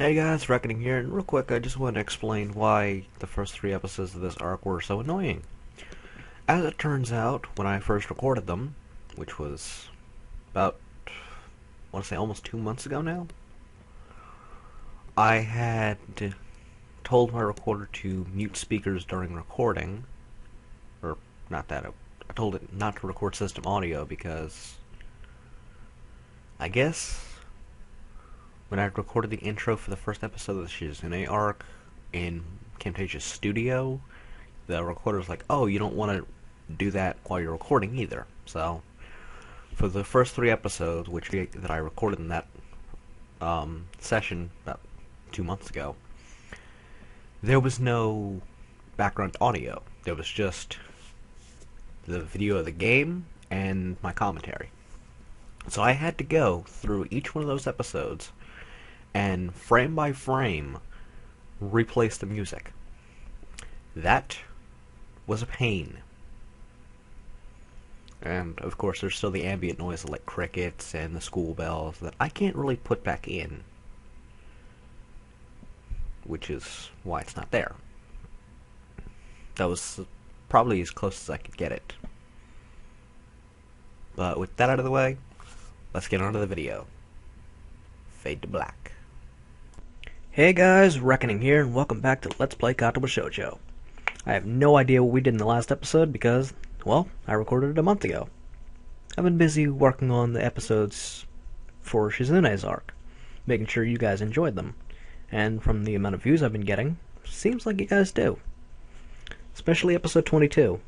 Hey guys, Reckoning here, and real quick, I just want to explain why the first three episodes of this arc were so annoying. As it turns out, when I first recorded them, which was about, I want to say almost 2 months ago now, I had told my recorder to mute speakers during recording, or not that, I told it not to record system audio because, I guess, when I recorded the intro for the first episode of the Shizune arc in Camtasia's studio, the recorder's like, oh, you don't want to do that while you're recording either. So, for the first three episodes, that I recorded in that session about 2 months ago, there was no background audio. There was just the video of the game and my commentary. So I had to go through each one of those episodes and frame by frame replace the music. That was a pain. And of course there's still the ambient noise like crickets and the school bells that I can't really put back in, which is why it's not there. That was probably as close as I could get it. But with that out of the way, let's get on to the video. Fade to black. Hey guys, Reckoning here, and welcome back to Let's Play Katawa Shoujo. I have no idea what we did in the last episode because, well, I recorded it a month ago. I've been busy working on the episodes for Shizune's arc, making sure you guys enjoyed them. And from the amount of views I've been getting, seems like you guys do. Especially episode 22.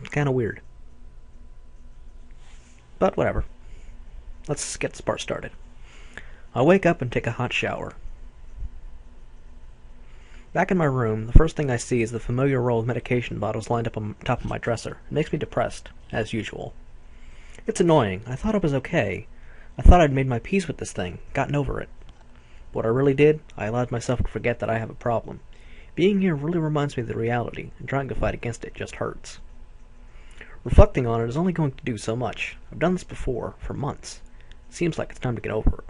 It's kinda weird. But whatever. Let's get this part started. I wake up and take a hot shower. Back in my room, the first thing I see is the familiar roll of medication bottles lined up on top of my dresser. It makes me depressed, as usual. It's annoying. I thought it was okay. I thought I'd made my peace with this thing, gotten over it. What I really did, I allowed myself to forget that I have a problem. Being here really reminds me of the reality, and trying to fight against it just hurts. Reflecting on it is only going to do so much. I've done this before, for months. It seems like it's time to get over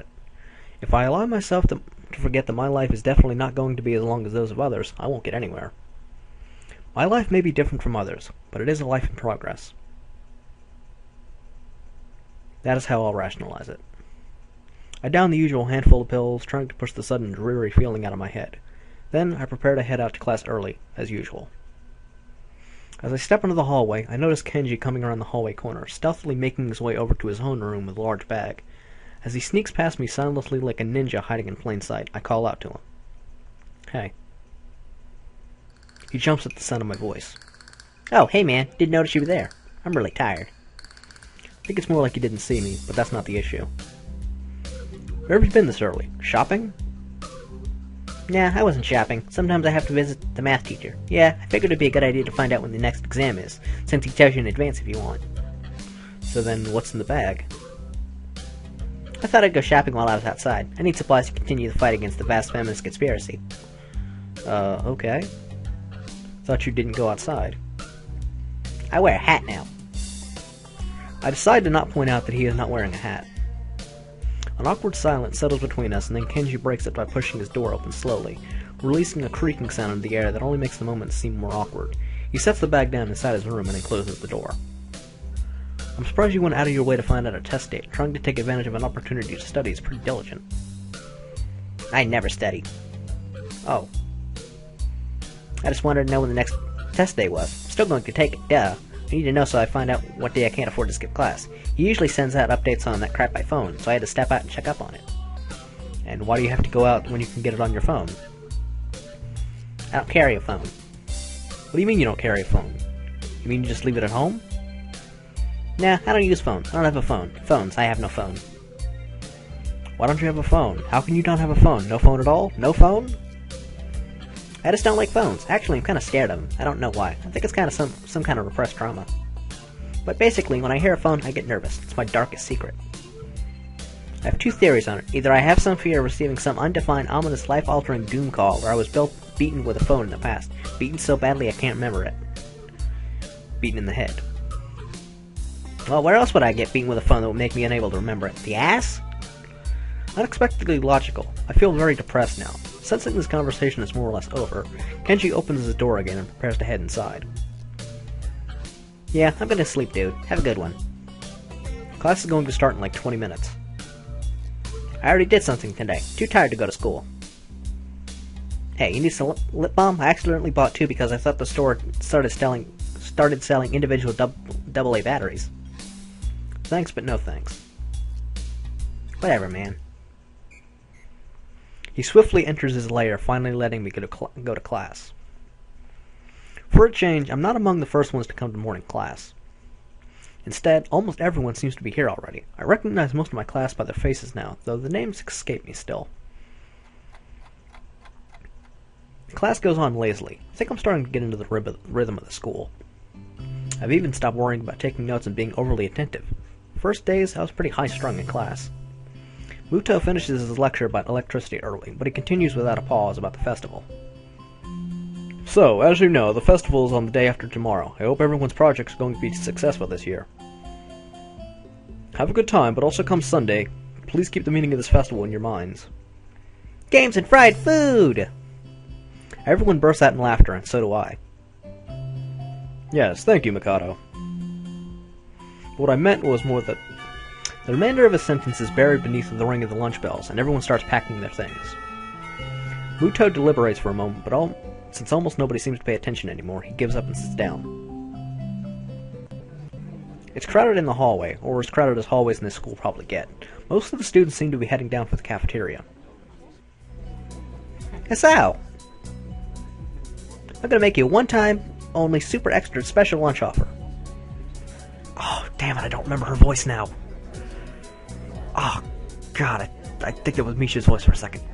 it. If I allow myself to forget that my life is definitely not going to be as long as those of others, I won't get anywhere. My life may be different from others, but it is a life in progress. That is how I'll rationalize it. I down the usual handful of pills, trying to push the sudden dreary feeling out of my head. Then I prepare to head out to class early, as usual. As I step into the hallway, I notice Kenji coming around the hallway corner, stealthily making his way over to his own room with a large bag. As he sneaks past me soundlessly like a ninja hiding in plain sight, I call out to him. Hey. He jumps at the sound of my voice. Oh, hey man, didn't notice you were there. I'm really tired. I think it's more like he didn't see me, but that's not the issue. Where have you been this early? Shopping? Nah, I wasn't shopping. Sometimes I have to visit the math teacher. Yeah, I figured it'd be a good idea to find out when the next exam is, since he tells you in advance if you want. So then, what's in the bag? I thought I'd go shopping while I was outside. I need supplies to continue the fight against the vast feminist conspiracy. Okay. Thought you didn't go outside. I wear a hat now. I decide to not point out that he is not wearing a hat. An awkward silence settles between us, and then Kenji breaks it by pushing his door open slowly, releasing a creaking sound in the air that only makes the moment seem more awkward. He sets the bag down inside his room and then closes the door. I'm surprised you went out of your way to find out a test date. Trying to take advantage of an opportunity to study is pretty diligent. I never study. Oh. I just wanted to know when the next test day was. I'm still going to take it, duh. I need to know so I find out what day I can't afford to skip class. He usually sends out updates on that crap by phone, so I had to step out and check up on it. And why do you have to go out when you can get it on your phone? I don't carry a phone. What do you mean you don't carry a phone? You mean you just leave it at home? Nah, I don't use phones. I don't have a phone. Phones, I have no phone. Why don't you have a phone? How can you not have a phone? No phone at all? No phone? I just don't like phones. Actually, I'm kind of scared of them. I don't know why. I think it's kind of some kind of repressed trauma. But basically, when I hear a phone, I get nervous. It's my darkest secret. I have two theories on it. Either I have some fear of receiving some undefined, ominous, life-altering doom call, or I was beaten with a phone in the past. Beaten so badly I can't remember it. Beaten in the head. Well, where else would I get beaten with a phone that would make me unable to remember it? The ass? Unexpectedly logical, I feel very depressed now. Sensing this conversation is more or less over, Kenji opens his door again and prepares to head inside. Yeah, I'm gonna sleep, dude. Have a good one. Class is going to start in like 20 minutes. I already did something today. Too tired to go to school. Hey, you need some lip balm? I accidentally bought 2 because I thought the store started selling individual AA batteries. Thanks, but no thanks. Whatever, man. He swiftly enters his lair, finally letting me go to class. For a change, I'm not among the first ones to come to morning class. Instead, almost everyone seems to be here already. I recognize most of my class by their faces now, though the names escape me still. Class goes on lazily. I think I'm starting to get into the rhythm of the school. I've even stopped worrying about taking notes and being overly attentive. First days, I was pretty high-strung in class. Muto finishes his lecture about electricity early, but he continues without a pause about the festival. So, as you know, the festival is on the day after tomorrow. I hope everyone's project is going to be successful this year. Have a good time, but also come Sunday, please keep the meaning of this festival in your minds. Games and fried food! Everyone bursts out in laughter, and so do I. Yes, thank you, Mikado. What I meant was more that the remainder of his sentence is buried beneath the ring of the lunch bells, and everyone starts packing their things. Muto deliberates for a moment, but since almost nobody seems to pay attention anymore, he gives up and sits down. It's crowded in the hallway, or as crowded as hallways in this school probably get. Most of the students seem to be heading down for the cafeteria. Hisao! I'm gonna make you a one-time, only super extra special lunch offer. Oh, damn it, I don't remember her voice now. Oh, God, I think that was Misha's voice for a second.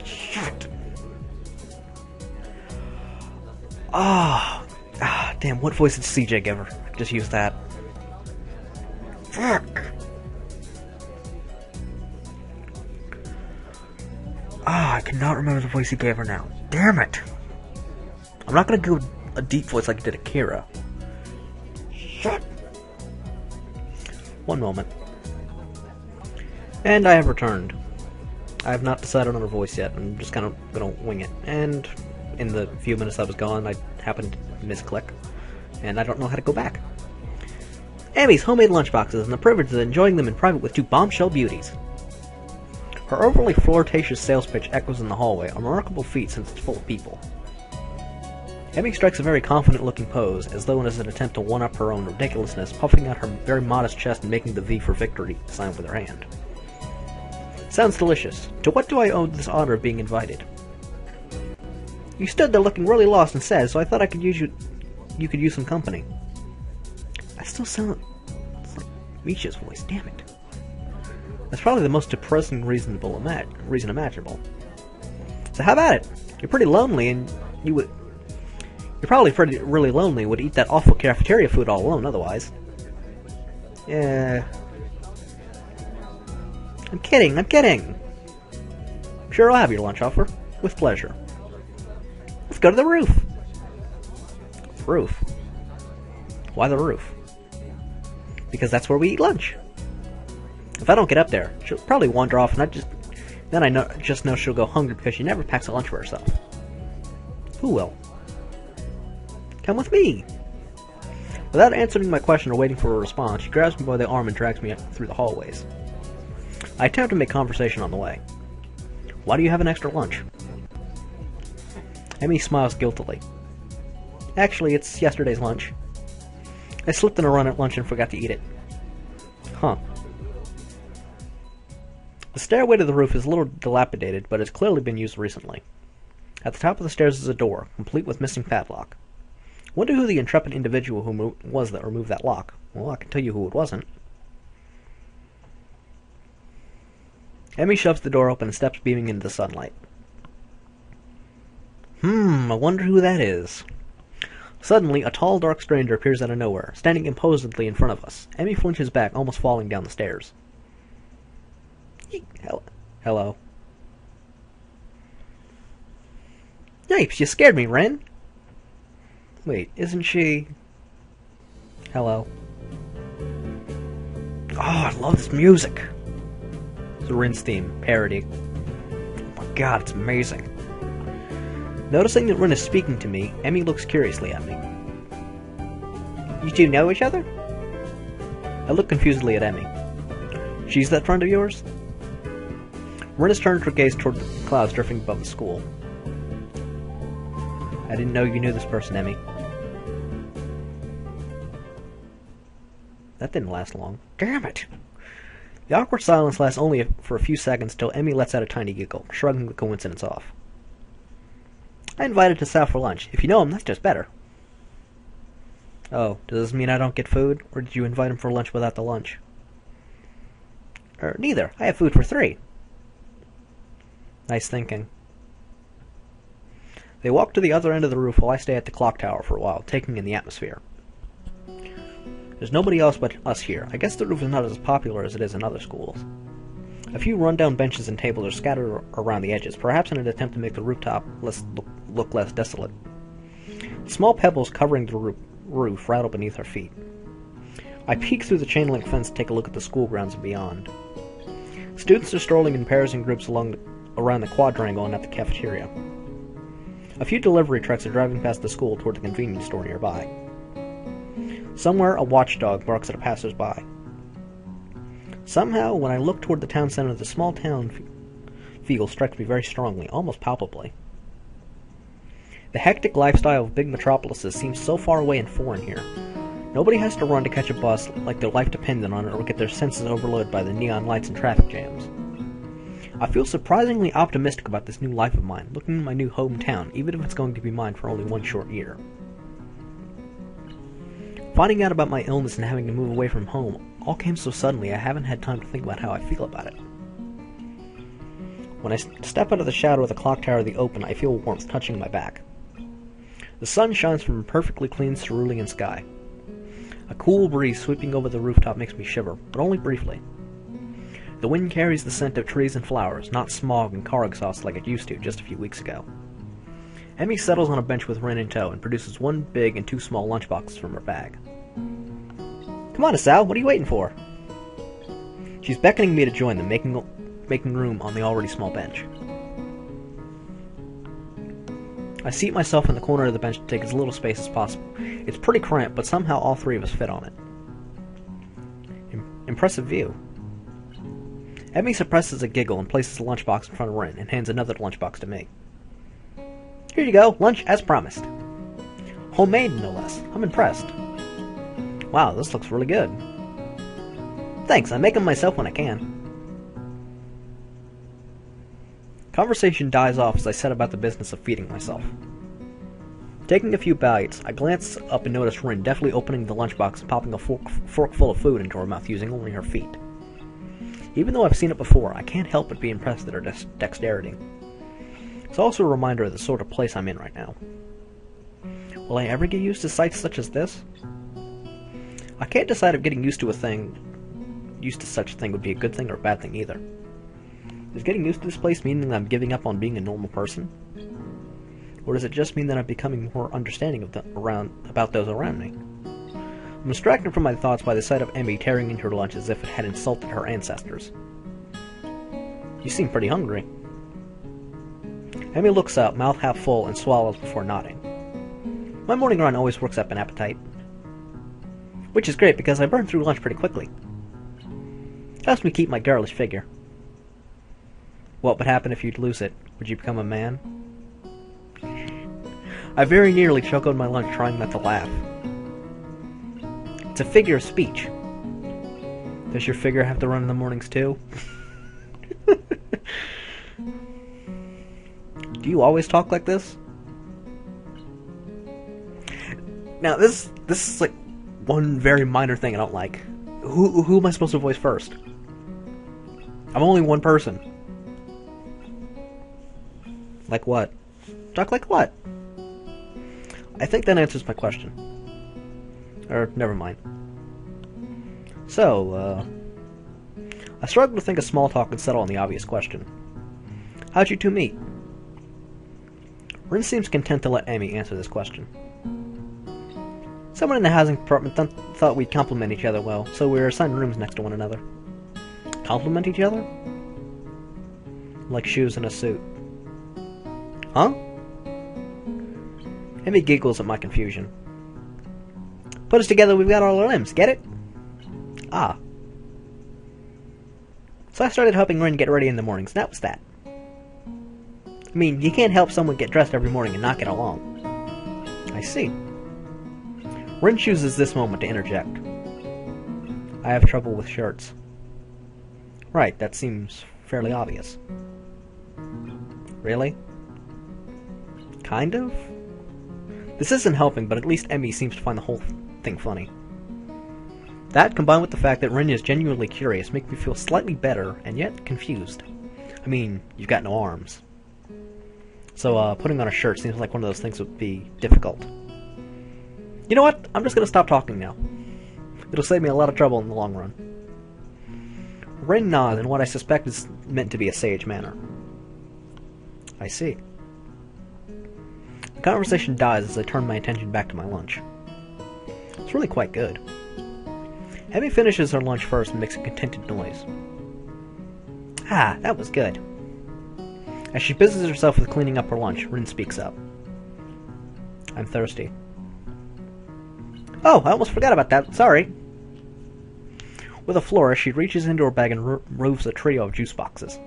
Shit. Damn, what voice did CJ give her? Just use that. Fuck. I cannot remember the voice he gave her now. Damn it. I'm not gonna go a deep voice like I did Akira. Shit. One moment. And I have returned. I have not decided on a voice yet. I'm just kind of gonna wing it. And in the few minutes I was gone, I happened to misclick. And I don't know how to go back. Emi's homemade lunchboxes and the privilege of enjoying them in private with 2 bombshell beauties. Her overly flirtatious sales pitch echoes in the hallway, a remarkable feat since it's full of people. Emi strikes a very confident-looking pose, as though it is an attempt to one-up her own ridiculousness, puffing out her very modest chest and making the V for victory sign with her hand. Sounds delicious. To what do I owe this honor of being invited? You stood there looking really lost and sad, so I thought you could use some company. I still sound like Misha's voice, damn it. That's probably the most depressing reason imaginable. So how about it? You're pretty lonely, and you're probably really lonely, would eat that awful cafeteria food all alone otherwise. Yeah. I'm kidding. I'm sure I'll have your lunch offer. With pleasure. Let's go to the roof. Roof? Why the roof? Because that's where we eat lunch. If I don't get up there, she'll probably wander off, and then I know she'll go hungry because she never packs a lunch for herself. Who will? Come with me! Without answering my question or waiting for a response, she grabs me by the arm and drags me through the hallways. I attempt to make conversation on the way. Why do you have an extra lunch? Emi smiles guiltily. Actually, it's yesterday's lunch. I slipped in a run at lunch and forgot to eat it. Huh. The stairway to the roof is a little dilapidated, but has clearly been used recently. At the top of the stairs is a door, complete with missing padlock. Wonder who the intrepid individual who was that removed that lock. Well, I can tell you who it wasn't. Emi shoves the door open and steps beaming into the sunlight. I wonder who that is. Suddenly, a tall, dark stranger appears out of nowhere, standing imposingly in front of us. Emi flinches back, almost falling down the stairs. Hello. Yipes, you scared me, Ren! Wait, isn't she... Hello. Oh, I love this music! the Rin's theme, parody. Oh my god, it's amazing. Noticing that Rin is speaking to me, Emi looks curiously at me. You two know each other? I look confusedly at Emi. She's that friend of yours? Rin has turned her gaze toward the clouds drifting above the school. I didn't know you knew this person, Emi. That didn't last long. Damn it! The awkward silence lasts only for a few seconds till Emi lets out a tiny giggle, shrugging the coincidence off. I invited us out for lunch. If you know him, that's just better. Oh, does this mean I don't get food? Or did you invite him for lunch without the lunch? Neither. I have food for 3. Nice thinking. They walk to the other end of the roof while I stay at the clock tower for a while, taking in the atmosphere. There's nobody else but us here. I guess the roof is not as popular as it is in other schools. A few run-down benches and tables are scattered around the edges, perhaps in an attempt to make the rooftop look less desolate. Small pebbles covering the roof rattle beneath our feet. I peek through the chain-link fence to take a look at the school grounds and beyond. Students are strolling in pairs and groups around the quadrangle and at the cafeteria. A few delivery trucks are driving past the school toward the convenience store nearby. Somewhere, a watchdog barks at a passersby. Somehow, when I look toward the town center, the small town feel strikes me very strongly, almost palpably. The hectic lifestyle of big metropolises seems so far away and foreign here. Nobody has to run to catch a bus like their life depended on it or get their senses overloaded by the neon lights and traffic jams. I feel surprisingly optimistic about this new life of mine, looking at my new hometown, even if it's going to be mine for only one short year. Finding out about my illness and having to move away from home all came so suddenly I haven't had time to think about how I feel about it. When I step out of the shadow of the clock tower of the open, I feel warmth touching my back. The sun shines from a perfectly clean cerulean sky. A cool breeze sweeping over the rooftop makes me shiver, but only briefly. The wind carries the scent of trees and flowers, not smog and car exhaust like it used to just a few weeks ago. Emi settles on a bench with Rin in tow and produces 1 big and 2 small lunchboxes from her bag. Come on, Asao, what are you waiting for? She's beckoning me to join them, making room on the already small bench. I seat myself in the corner of the bench to take as little space as possible. It's pretty cramped, but somehow all 3 of us fit on it. Impressive view. Emi suppresses a giggle and places a lunchbox in front of Rin and hands another lunchbox to me. Here you go, lunch as promised. Homemade, no less. I'm impressed. Wow, this looks really good. Thanks, I make them myself when I can. Conversation dies off as I set about the business of feeding myself. Taking a few bites, I glance up and notice Rin deftly opening the lunchbox and popping a fork full of food into her mouth using only her feet. Even though I've seen it before, I can't help but be impressed at her dexterity. It's also a reminder of the sort of place I'm in right now. Will I ever get used to sights such as this? I can't decide if getting used to such a thing would be a good thing or a bad thing either. Does getting used to this place mean that I'm giving up on being a normal person? Or does it just mean that I'm becoming more understanding about those around me? I'm distracted from my thoughts by the sight of Emi tearing into her lunch as if it had insulted her ancestors. You seem pretty hungry. Emi looks up, mouth half full, and swallows before nodding. My morning run always works up an appetite. Which is great because I burn through lunch pretty quickly. Helps me keep my girlish figure. What would happen if you'd lose it? Would you become a man? I very nearly choked on my lunch trying not to laugh. It's a figure of speech. Does your figure have to run in the mornings too? Do you always talk like this? Now this is like one very minor thing I don't like. Who am I supposed to voice first? I'm only one person. Like what? Talk like what? I think that answers my question. Or, never mind. So, I struggle to think of small talk and settle on the obvious question. How'd you two meet? Rin seems content to let Emi answer this question. Someone in the housing department thought we'd complement each other well, so we were assigned rooms next to one another. Complement each other? like shoes and a suit. Huh? Emi giggles at my confusion. Put us together, we've got all our limbs, get it? Ah. So I started helping Rin get ready in the mornings, and that was that. I mean, you can't help someone get dressed every morning and not get along. I see. Rin chooses this moment to interject. I have trouble with shirts. Right, that seems fairly obvious. Really? Kind of? This isn't helping, but at least Emi seems to find the whole thing funny. That, combined with the fact that Rin is genuinely curious, make me feel slightly better, and yet confused. I mean, you've got no arms. So, putting on a shirt seems like one of those things that would be difficult. You know what? I'm just gonna stop talking now. It'll save me a lot of trouble in the long run. Rin nods in what I suspect is meant to be a sage manner. I see. The conversation dies as I turn my attention back to my lunch. It's really quite good. Emi finishes her lunch first and makes a contented noise. Ah, that was good. As she busies herself with cleaning up her lunch, Rin speaks up. I'm thirsty. Oh, I almost forgot about that. Sorry. With a flourish, she reaches into her bag and removes a trio of juice boxes.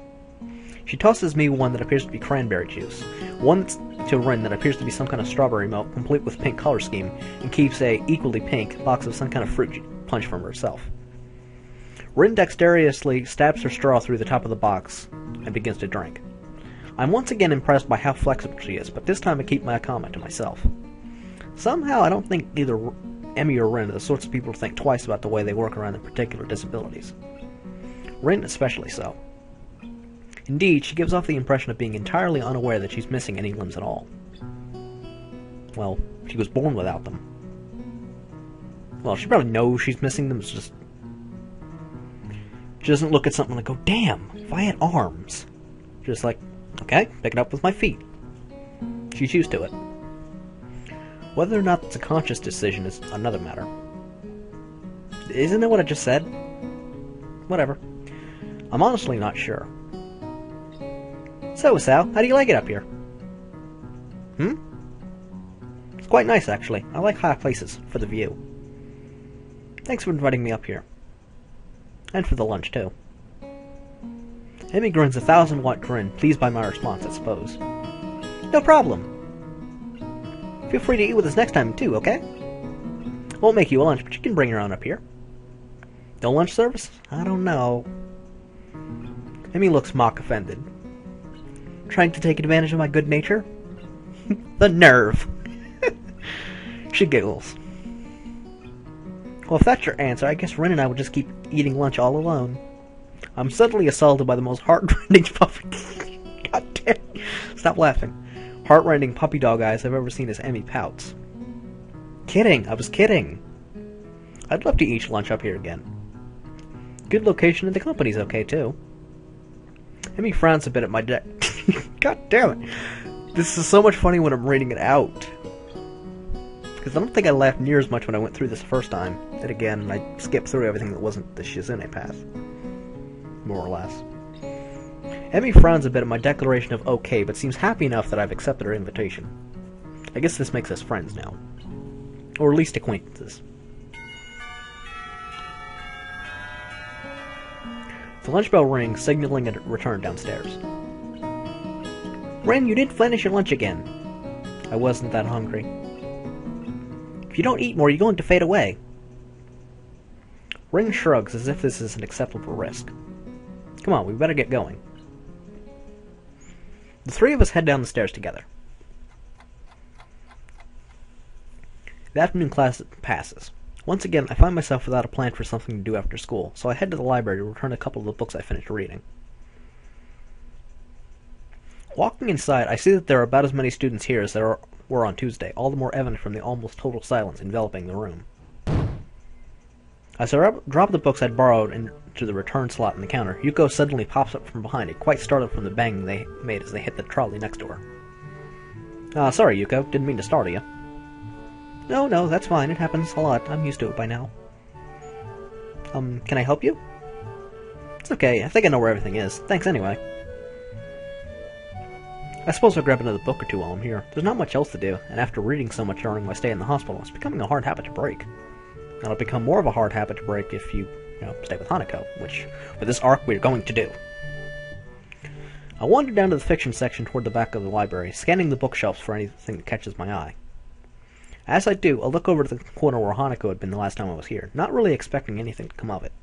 She tosses me one that appears to be cranberry juice, one to Rin that appears to be some kind of strawberry milk, complete with pink color scheme, and keeps a equally pink box of some kind of fruit punch from herself. Rin dexterously stabs her straw through the top of the box and begins to drink. I'm once again impressed by how flexible she is, but this time I keep my comment to myself. Somehow I don't think either Emi or Rin are the sorts of people to think twice about the way they work around their particular disabilities. Rin especially so. Indeed, she gives off the impression of being entirely unaware that she's missing any limbs at all. Well, she was born without them. Well, she probably knows she's missing them, it's just... She doesn't look at something like, oh damn, if I had arms. She's just like, okay, pick it up with my feet. She's used to it. Whether or not it's a conscious decision is another matter. Isn't that what I just said? Whatever. I'm honestly not sure. So, Sal, how do you like it up here? It's quite nice, actually. I like high places for the view. Thanks for inviting me up here. And for the lunch, too. Emi grins a 1,000-watt grin, pleased by my response, I suppose. No problem. Feel free to eat with us next time, too, okay? Won't make you a lunch, but you can bring your own up here. No lunch service? I don't know. Emi looks mock offended. Trying to take advantage of my good nature? The nerve! She giggles. Well, if that's your answer, I guess Rin and I will just keep eating lunch all alone. I'm suddenly assaulted by the most heart-rending puppy... God damn. Stop laughing. Heart-rending puppy dog eyes I've ever seen as Emi pouts. Kidding, I was kidding. I'd love to eat lunch up here again. Good location and the company's okay, too. Emi frowns a bit at my deck. God damn it. This is so much funny when I'm reading it out. Because I don't think I laughed near as much when I went through this the first time. And again, I skipped through everything that wasn't the Shizune path. More or less. Emi frowns a bit at my declaration of okay, but seems happy enough that I've accepted her invitation. I guess this makes us friends now. Or at least acquaintances. The lunch bell rings, signaling a return downstairs. Ren, you didn't finish your lunch again. I wasn't that hungry. If you don't eat more, you're going to fade away. Ren shrugs as if this is an acceptable risk. Come on, we better get going. The three of us head down the stairs together. The afternoon class passes. Once again, I find myself without a plan for something to do after school, so I head to the library to return a couple of the books I finished reading. Walking inside, I see that there are about as many students here as there were on Tuesday, all the more evident from the almost total silence enveloping the room. As I drop the books I'd borrowed into the return slot in the counter, Yuko suddenly pops up from behind it, quite startled from the bang they made as they hit the trolley next to her. Sorry, Yuko. Didn't mean to startle you. No, that's fine. It happens a lot. I'm used to it by now. Can I help you? It's okay. I think I know where everything is. Thanks anyway. I suppose I'll grab another book or two while I'm here. There's not much else to do, and after reading so much during my stay in the hospital, it's becoming a hard habit to break. And it'll become more of a hard habit to break if you stay with Hanako, which, with this arc, we're going to do. I wander down to the fiction section toward the back of the library, scanning the bookshelves for anything that catches my eye. As I do, I look over to the corner where Hanako had been the last time I was here, not really expecting anything to come of it.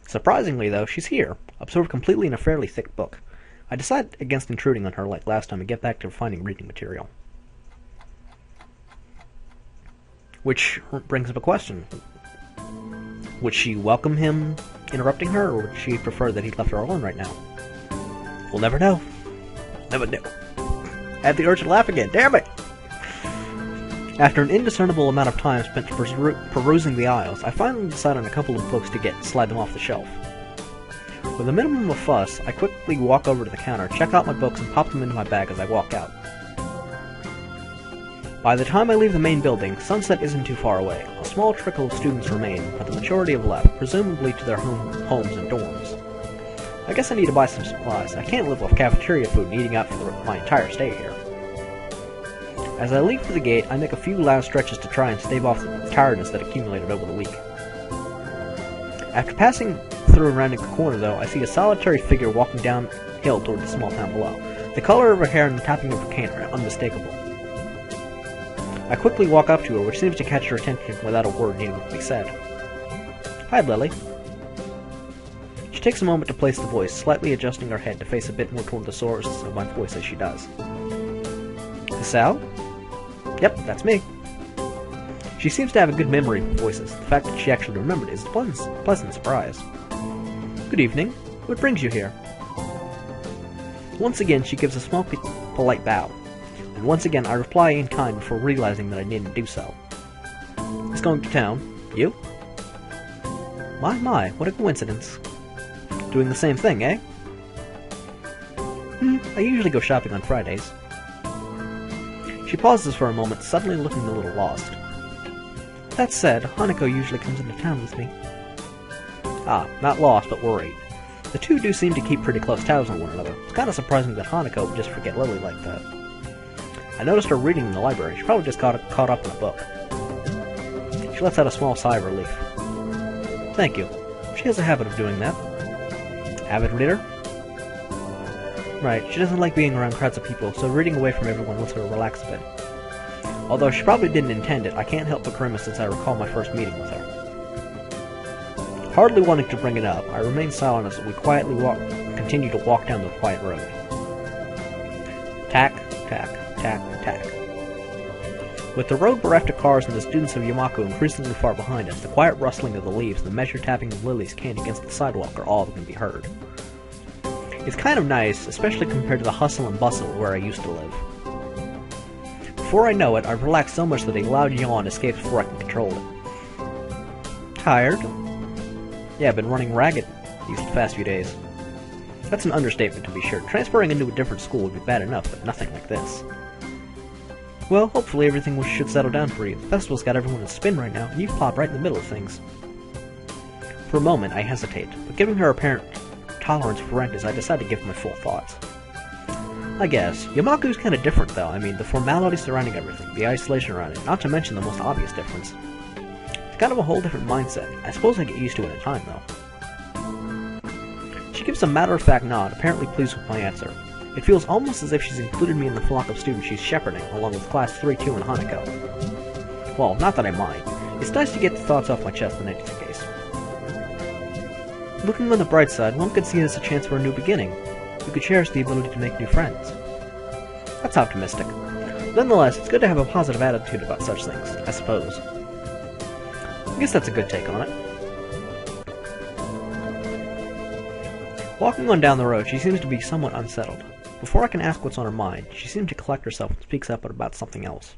Surprisingly, though, she's here, absorbed completely in a fairly thick book. I decide against intruding on her like last time and get back to finding reading material. Which brings up a question. Would she welcome him interrupting her, or would she prefer that he left her alone right now? We'll never know. Never know. I had the urge to laugh again, damn it! After an indiscernible amount of time spent perusing the aisles, I finally decide on a couple of books to get and slide them off the shelf. With a minimum of fuss, I quickly walk over to the counter, check out my books, and pop them into my bag as I walk out. By the time I leave the main building, sunset isn't too far away. A small trickle of students remain, but the majority have left, presumably to their homes and dorms. I guess I need to buy some supplies. I can't live off cafeteria food and eating out for my entire stay here. As I leave for the gate, I make a few loud stretches to try and stave off the tiredness that accumulated over the week. After passing through and rounding the corner, though, I see a solitary figure walking downhill toward the small town below. The color of her hair and the tapping of her cane are unmistakable. I quickly walk up to her, which seems to catch her attention without a word needing to be said. Hi, Lily. She takes a moment to place the voice, slightly adjusting her head to face a bit more toward the source of my voice as she does. Sal? Yep, that's me. She seems to have a good memory of voices. The fact that she actually remembered is a pleasant surprise. Good evening. What brings you here? Once again, she gives a small, polite bow, and once again I reply in kind before realizing that I needn't do so. Just going to town. You? My, what a coincidence. Doing the same thing, eh? I usually go shopping on Fridays. She pauses for a moment, suddenly looking a little lost. That said, Hanako usually comes into town with me. Ah, not lost, but worried. The two do seem to keep pretty close tabs on one another. It's kind of surprising that Hanako would just forget Lily like that. I noticed her reading in the library. She probably just caught up in a book. She lets out a small sigh of relief. Thank you. She has a habit of doing that. Avid reader? Right, she doesn't like being around crowds of people, so reading away from everyone lets her relax a bit. Although she probably didn't intend it, I can't help but grimace as I recall my first meeting with her. Hardly wanting to bring it up, I remain silent as we quietly continue to walk down the quiet road. Tack, tack, tack, tack. With the road bereft of cars and the students of Yamaku increasingly far behind us, the quiet rustling of the leaves and the measured tapping of Lily's cane against the sidewalk are all that can be heard. It's kind of nice, especially compared to the hustle and bustle where I used to live. Before I know it, I've relaxed so much that a loud yawn escapes before I can control it. Tired? Yeah, I've been running ragged these past few days. That's an understatement, to be sure. Transferring into a different school would be bad enough, but nothing like this. Well, hopefully everything should settle down for you. The festival's got everyone in spin right now, and you've popped right in the middle of things. For a moment, I hesitate, but giving her apparent tolerance for rent, I decide to give my full thoughts. I guess. Yamaku's kind of different, though. I mean, the formality surrounding everything, the isolation around it, not to mention the most obvious difference. It's kind of a whole different mindset. I suppose I get used to it in time, though. She gives a matter-of-fact nod, apparently pleased with my answer. It feels almost as if she's included me in the flock of students she's shepherding, along with Class 3-2 and Hanako. Well, not that I mind. It's nice to get the thoughts off my chest in any case. Looking on the bright side, one could see it as a chance for a new beginning. You could cherish the ability to make new friends. That's optimistic. Nonetheless, it's good to have a positive attitude about such things, I suppose. I guess that's a good take on it. Walking on down the road, she seems to be somewhat unsettled. Before I can ask what's on her mind, she seems to collect herself and speaks up about something else.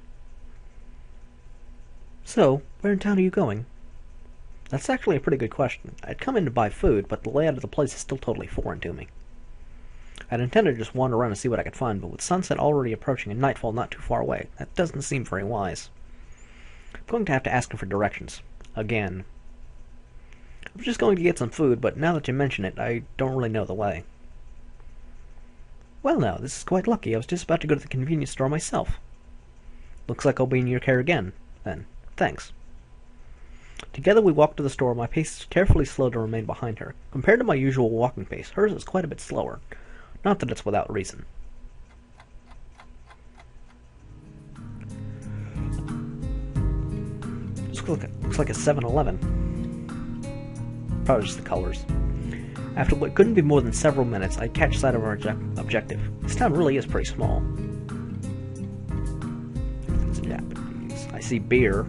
So, where in town are you going? That's actually a pretty good question. I'd come in to buy food, but the layout of the place is still totally foreign to me. I'd intended to just wander around and see what I could find, but with sunset already approaching and nightfall not too far away, that doesn't seem very wise. I'm going to have to ask him for directions. Again. I was just going to get some food, but now that you mention it, I don't really know the way. Well now, this is quite lucky. I was just about to go to the convenience store myself. Looks like I'll be in your care again, then. Thanks. Together we walked to the store, my pace carefully slowed to remain behind her. Compared to my usual walking pace, hers is quite a bit slower. Not that it's without reason. This looks like a 7-Eleven. Probably just the colors. After what couldn't be more than several minutes, I catch sight of our objective. This town really is pretty small. It's Japanese. I see beer.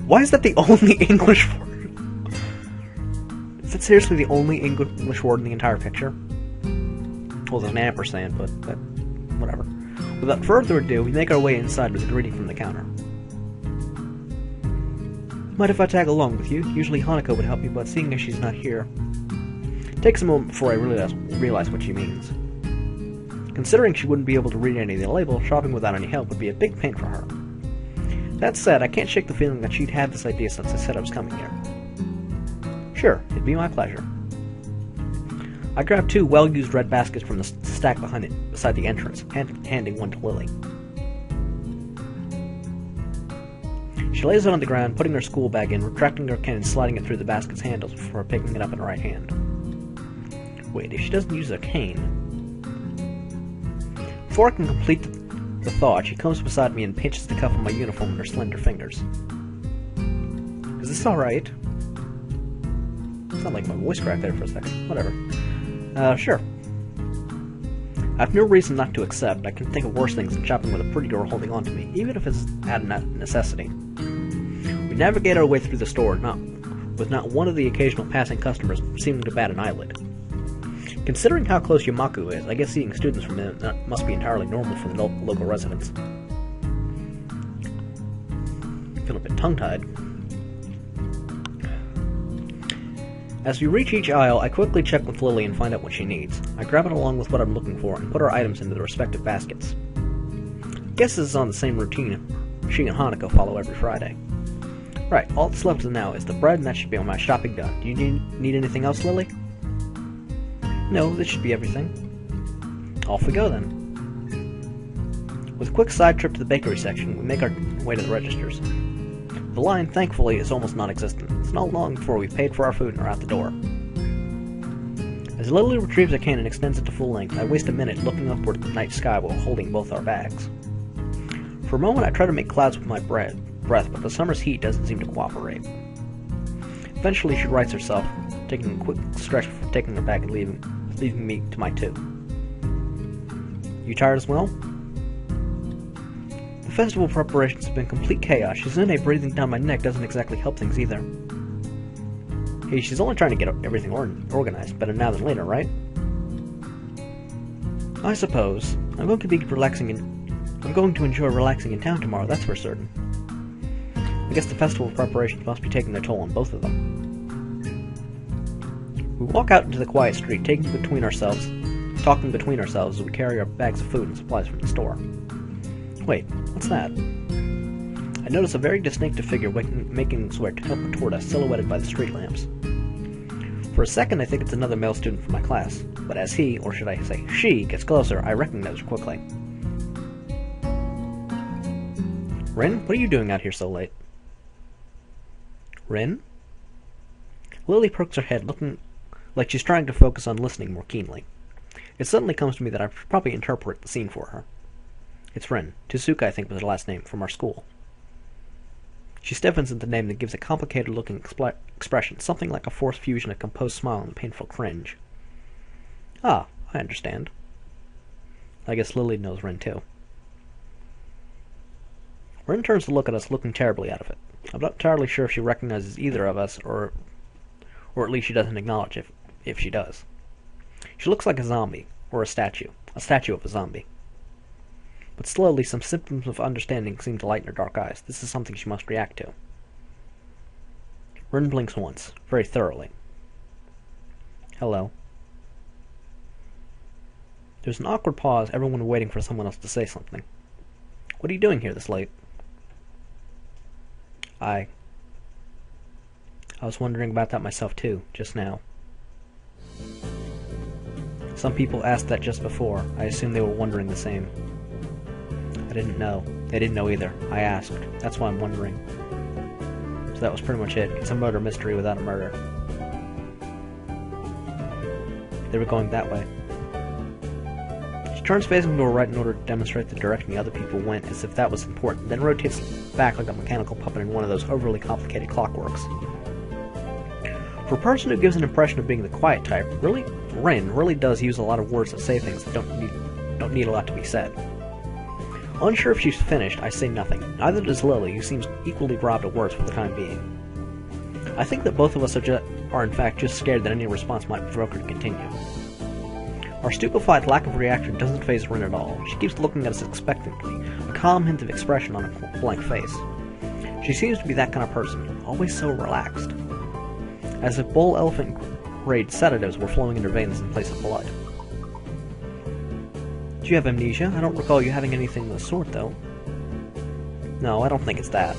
Why is that the only English word? Is that seriously the only English word in the entire picture? Well, there's an ampersand, but whatever. Without further ado, we make our way inside with a greeting from the counter. Mind if I tag along with you? Usually Hanako would help me, but seeing as she's not here... It takes a moment before I realize what she means. Considering she wouldn't be able to read any of the labels, shopping without any help would be a big pain for her. That said, I can't shake the feeling that she'd had this idea since I said I was coming here. Sure, it'd be my pleasure. I grabbed 2 well-used red baskets from the stack beside the entrance, handing one to Lily. She lays it on the ground, putting her school bag in, retracting her can and sliding it through the basket's handles before picking it up in her right hand. Wait, if she doesn't use her cane... Before I can complete the thought, she comes beside me and pinches the cuff of my uniform with her slender fingers. Is this alright? Sounded like my voice cracked there for a second. Whatever. Sure. I have no reason not to accept. I can think of worse things than shopping with a pretty girl holding on to me, even if it's out of necessity. We navigate our way through the store, with not one of the occasional passing customers seeming to bat an eyelid. Considering how close Yamaku is, I guess seeing students from it must be entirely normal for the local residents. I feel a bit tongue-tied. As we reach each aisle, I quickly check with Lily and find out what she needs. I grab it along with what I'm looking for and put our items into the respective baskets. Guess this is on the same routine she and Hanako follow every Friday. Right, all that's left now is the bread, and that should be all my shopping done. Do you need anything else, Lily? No, this should be everything. Off we go, then. With a quick side trip to the bakery section, we make our way to the registers. The line, thankfully, is almost non-existent. It's not long before we've paid for our food and are out the door. As Lily retrieves a can and extends it to full length, I waste a minute looking upward at the night sky while holding both our bags. For a moment, I try to make clouds with my breath, but the summer's heat doesn't seem to cooperate. Eventually, she rights herself, taking a quick stretch before taking her bag and leaving me to my 2. You tired as well? The festival preparations have been complete chaos. Shizune breathing down my neck doesn't exactly help things either. Hey, she's only trying to get everything organized. Better now than later, right? I suppose. I'm going to enjoy relaxing in town tomorrow, that's for certain. I guess the festival preparations must be taking their toll on both of them. We walk out into the quiet street, talking between ourselves as we carry our bags of food and supplies from the store. Wait, what's that? I notice a very distinctive figure making its way toward us, silhouetted by the street lamps. For a second, I think it's another male student from my class, but as he, or should I say she, gets closer, I recognize her quickly. Rin, what are you doing out here so late? Rin? Lily perks her head, looking like she's trying to focus on listening more keenly. It suddenly comes to me that I should probably interpret the scene for her. It's Rin. Tsuka, I think, was her last name, from our school. She stiffens at the name that gives a complicated-looking expression, something like a forced fusion of composed smile and a painful cringe. Ah, I understand. I guess Lily knows Rin, too. Rin turns to look at us, looking terribly out of it. I'm not entirely sure if she recognizes either of us, or at least she doesn't acknowledge if she does. She looks like a zombie, or a statue of a zombie. But slowly, some symptoms of understanding seem to lighten her dark eyes. This is something she must react to. Rin blinks once, very thoroughly. Hello. There's an awkward pause, everyone waiting for someone else to say something. What are you doing here this late? I was wondering about that myself too, just now. Some people asked that just before. I assumed they were wondering the same. I didn't know. They didn't know either. I asked. That's why I'm wondering. So that was pretty much it. It's a murder mystery without a murder. They were going that way. She turns facing to her right in order to demonstrate the direction the other people went, as if that was important, then rotates back like a mechanical puppet in one of those overly complicated clockworks. For a person who gives an impression of being the quiet type, Rin really does use a lot of words to say things that don't need a lot to be said. Unsure if she's finished, I say nothing. Neither does Lily, who seems equally robbed of words for the time being. I think that both of us are in fact just scared that any response might provoke her to continue. Our stupefied lack of reaction doesn't faze Rin at all. She keeps looking at us expectantly, a calm hint of expression on a blank face. She seems to be that kind of person, always so relaxed. As if bull elephant-grade sedatives were flowing in her veins in place of blood. Do you have amnesia? I don't recall you having anything of the sort, though. No, I don't think it's that.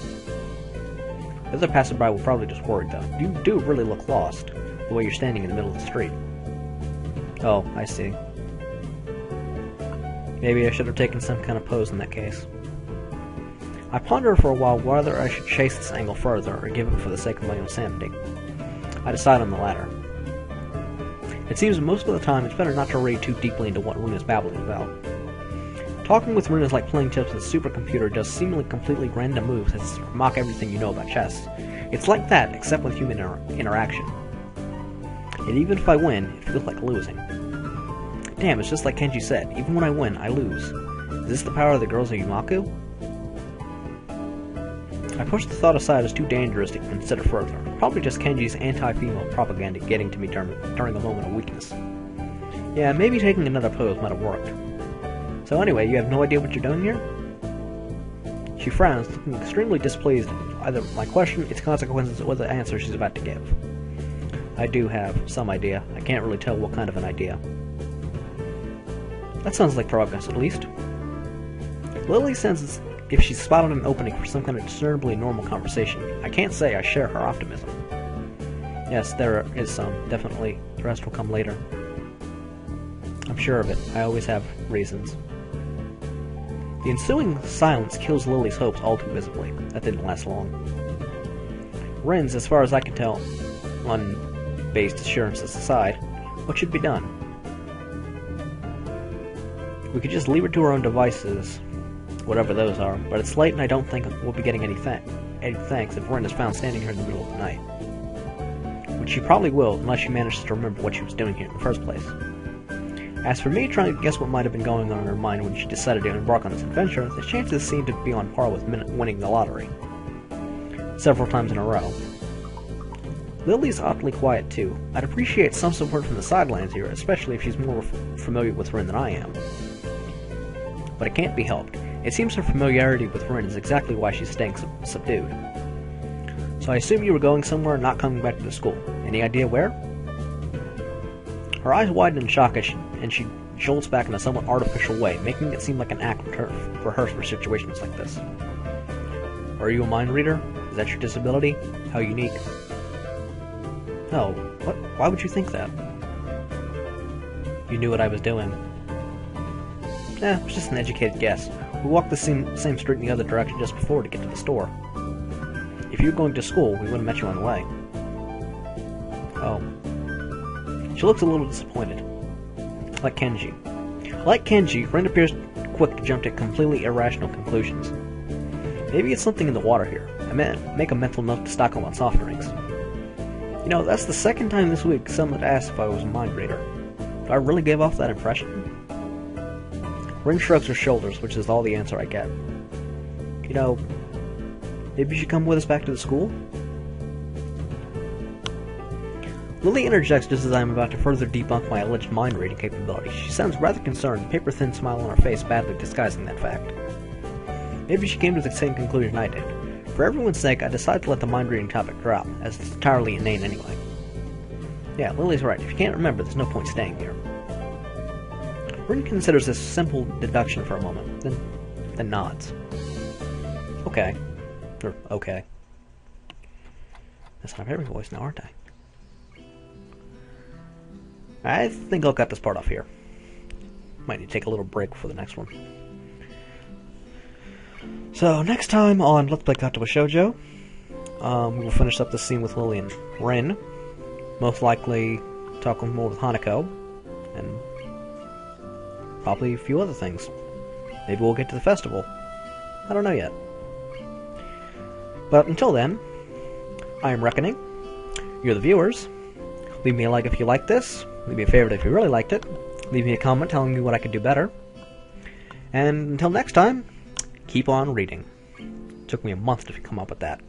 The other passerby were probably just worried, though. You do really look lost, the way you're standing in the middle of the street. Oh, I see. Maybe I should have taken some kind of pose in that case. I ponder for a while whether I should chase this angle further or give it for the sake of my own sanity. I decide on the latter. It seems most of the time it's better not to read too deeply into what Rin is babbling about. Talking with Rin is like playing chess with a supercomputer does seemingly completely random moves that mock everything you know about chess. It's like that, except with human interaction. And even if I win, it feels like losing. Damn, it's just like Kenji said, even when I win, I lose. Is this the power of the girls of Yumaku? I push the thought aside as too dangerous to consider further. Probably just Kenji's anti-female propaganda getting to me during a moment of weakness. Yeah, maybe taking another pose might have worked. So anyway, you have no idea what you're doing here? She frowns, looking extremely displeased at either my question, its consequences, or the answer she's about to give. I do have some idea. I can't really tell what kind of an idea. That sounds like progress, at least. Lily senses if she's spotted an opening for some kind of discernibly normal conversation. I can't say I share her optimism. Yes, there is some, definitely. The rest will come later. I'm sure of it. I always have reasons. The ensuing silence kills Lily's hopes all too visibly. That didn't last long. Rin's, as far as I can tell, unbased assurances aside, what should be done? We could just leave her to her own devices, whatever those are, but it's late and I don't think we'll be getting any thanks if Rin is found standing here in the middle of the night. Which she probably will, unless she manages to remember what she was doing here in the first place. As for me trying to guess what might have been going on in her mind when she decided to embark on this adventure, the chances seem to be on par with winning the lottery. Several times in a row. Lily's oddly quiet too. I'd appreciate some support from the sidelines here, especially if she's more familiar with Rin than I am. But it can't be helped. It seems her familiarity with Rin is exactly why she's staying subdued. So I assume you were going somewhere and not coming back to the school. Any idea where? Her eyes widen in shock and she jolts back in a somewhat artificial way, making it seem like an act rehearsed for situations like this. Are you a mind reader? Is that your disability? How unique? No. What? Why would you think that? You knew what I was doing. It was just an educated guess. We walked the same street in the other direction just before to get to the store. If you were going to school, we would have met you on the way. Oh. She looks a little disappointed. Like Kenji. Like Kenji, Rin appears quick to jump to completely irrational conclusions. Maybe it's something in the water here. I make a mental note to stock up on soft drinks. You know, that's the second time this week someone asked if I was a mind reader. Do I really give off that impression? Rin shrugs her shoulders, which is all the answer I get. You know, maybe you should come with us back to the school? Lily interjects just as I am about to further debunk my alleged mind-reading capability. She sounds rather concerned, a paper-thin smile on her face badly disguising that fact. Maybe she came to the same conclusion I did. For everyone's sake, I decided to let the mind-reading topic drop, as it's entirely inane anyway. Yeah, Lily's right. If you can't remember, there's no point staying here. Rin considers this simple deduction for a moment, then nods. Okay. Or, okay. That's my favorite voice now, aren't I? I think I'll cut this part off here. Might need to take a little break for the next one. So, next time on Let's Play Katawa Shoujo, we will finish up the scene with Lily and Rin. Most likely talk more with Hanako, and probably a few other things. Maybe we'll get to the festival. I don't know yet. But until then, I am Reckoning. You're the viewers. Leave me a like if you like this. Leave me a favorite if you really liked it. Leave me a comment telling me what I could do better. And until next time, keep on reading. Took me a month to come up with that.